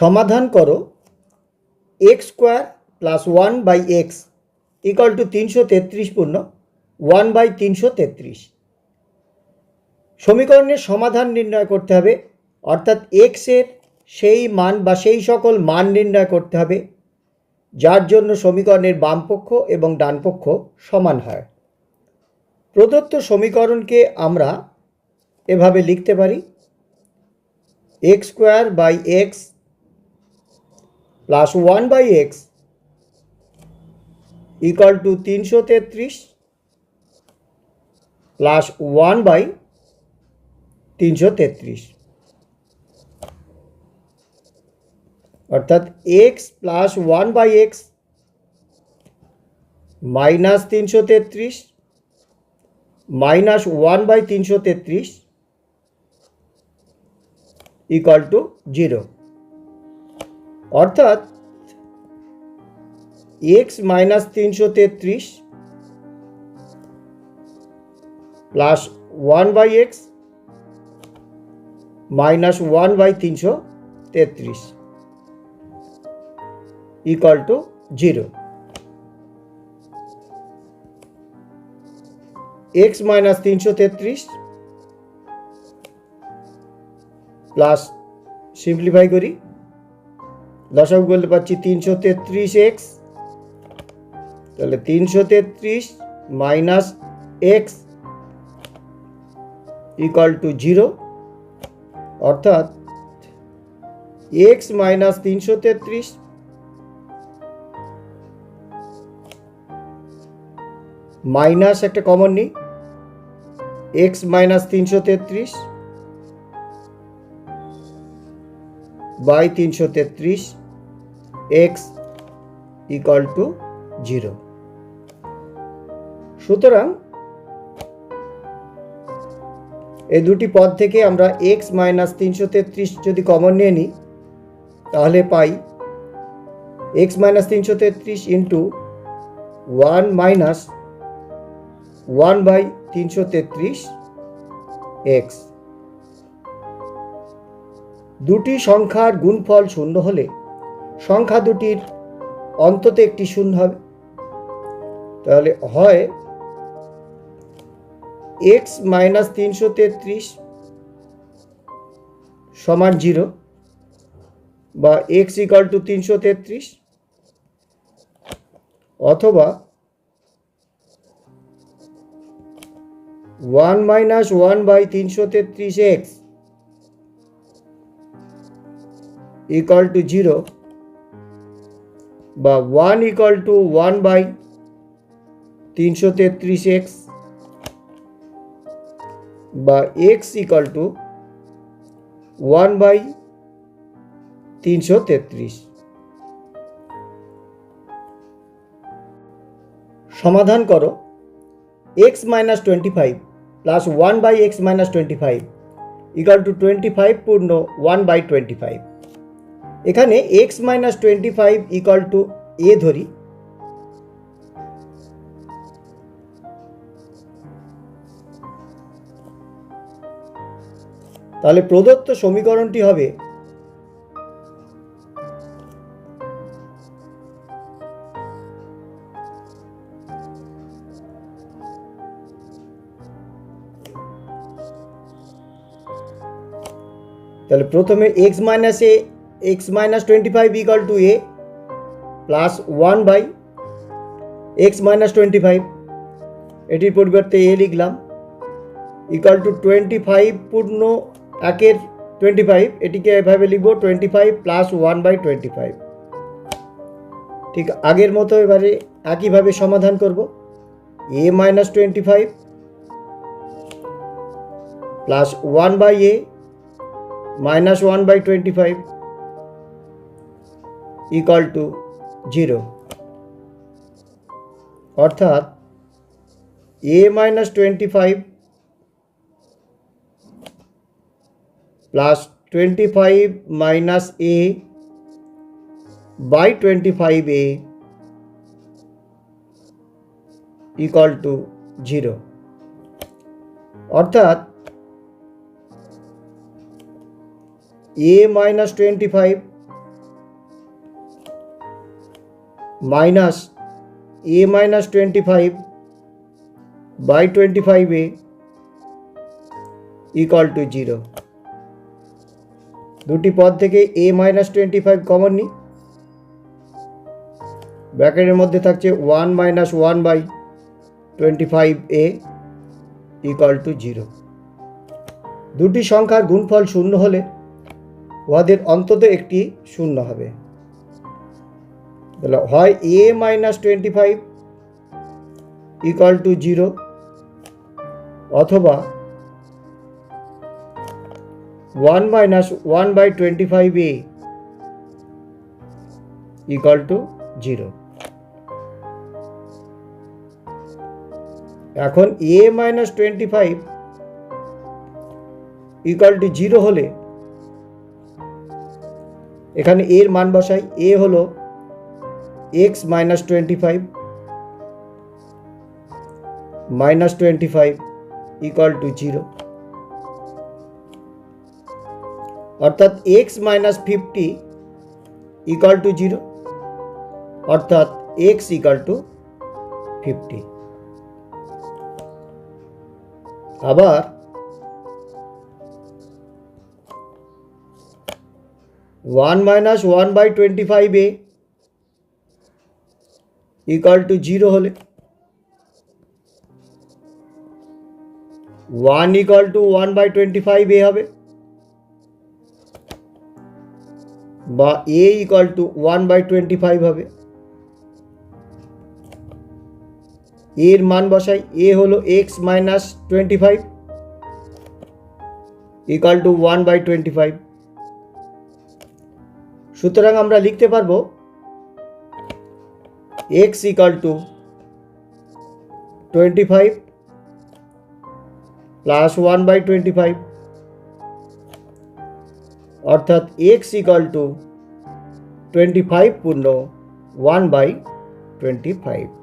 সমাধান করো x square plus 1/x equal to 333 পূর্ণ 1/333। সমীকরণের সমাধান নির্ণয় করতে হবে, অর্থাৎ এক্সের সেই মান বা সেই সকল মান নির্ণয় করতে হবে যার জন্য সমীকরণের বামপক্ষ এবং ডানপক্ষ সমান হয়। প্রদত্ত সমীকরণকে আমরা এভাবে লিখতে পারি: x square by x plus 1/x equal to 333 plus 1/333, অর্থাৎ x plus 1/x minus 333 minus 1/333 equal to 0, অর্থাৎ x minus 333 plus 1/x minus 1/333 equal to 0। X minus 333 plus simplify করি, দশক বলতে পারছি 333x, তাহলে 333 মাইনাস এক্স ইকুয়াল টু 0, অর্থাৎ x minus 333 minus একটা common নিই, x minus 333 by 333 x equal to 0। সুতরাং এই দুটি পদ থেকে আমরা এক্স মাইনাস 333 যদি কমন নিয়ে নিই তাহলে পাই x minus 333 into 1 minus 1/333 x. দুটি সংখ্যার গুণফল শূন্য হলে সংখ্যা দুটির অন্তত একটি শূন্য হবে, তাহলে হয় এক্স মাইনাস 333 সমান 0 বা এক্স ইকুয়াল টু 333, অথবা 1 মাইনাস 1/333 এক্স ইকুয়াল টু 0 বা 1 ইকুয়াল টু 1/333 এক্স বা এক্স ইকুয়াল টু 1/333। সমাধান করো x minus 25 plus 1/x minus 25 equal to 25 পূর্ণ 1/25। এখানে x minus 25 equal two a ধরি, তাহলে প্রদত্ত সমীকরণটি হবে তাহলে প্রথমে x minus 25 equal two a plus 1/x minus 25, এটির পরিবর্তে a লিখলাম, ইকুয়াল টু 25 পূর্ণ 1-এর 25, এটিকে এভাবে লিখব 25 প্লাস 1/25। ঠিক আগের মতো এবারে একইভাবে সমাধান করব, a minus 25 plus 1/a minus 1/25 equal to 0, অর্থাৎ a minus 25 plus 25 minus a by 25a equal to 0, অর্থাৎ a minus 25 minus a minus 25 by 25a equal to 0। দুটি পদ থেকে a মাইনাস 25 কমন নিই, ব্র্যাকেটের মধ্যে থাকছে 1 minus 1 by 25a equal to 0। দুটি সংখ্যার গুণফল শূন্য হলে উহাদের অন্তত একটি শূন্য হবে। তাহলে হয় a মাইনাস 25 ইকুয়াল টু 0 অথবা 1 minus 1 by 25a equal to 0। এখন a মাইনাস 25 ইকুয়াল টু 0 হলে এখানে এর মান বসাই। a হলো x minus 25 minus 25 equal to 0, অর্থাৎ x মাইনাস 50 ইকুয়াল টু 0, অর্থাৎ x ইকুয়াল টু 50। আবার 1 minus 1 by 25a equal to 0 হলে 1 ইকুয়াল টু 1 বাই 25a হবে, বা a ইকুয়াল টু 1 বাই 25 হবে। এর মান বসাই। a হলো x minus 25 equal to 1 by 25। সুতরাং আমরা লিখতে পারবো x equal to 25 plus 1 by 25, অর্থাৎ x ইকুয়াল টু 25 পূর্ণ 1 বাই 25।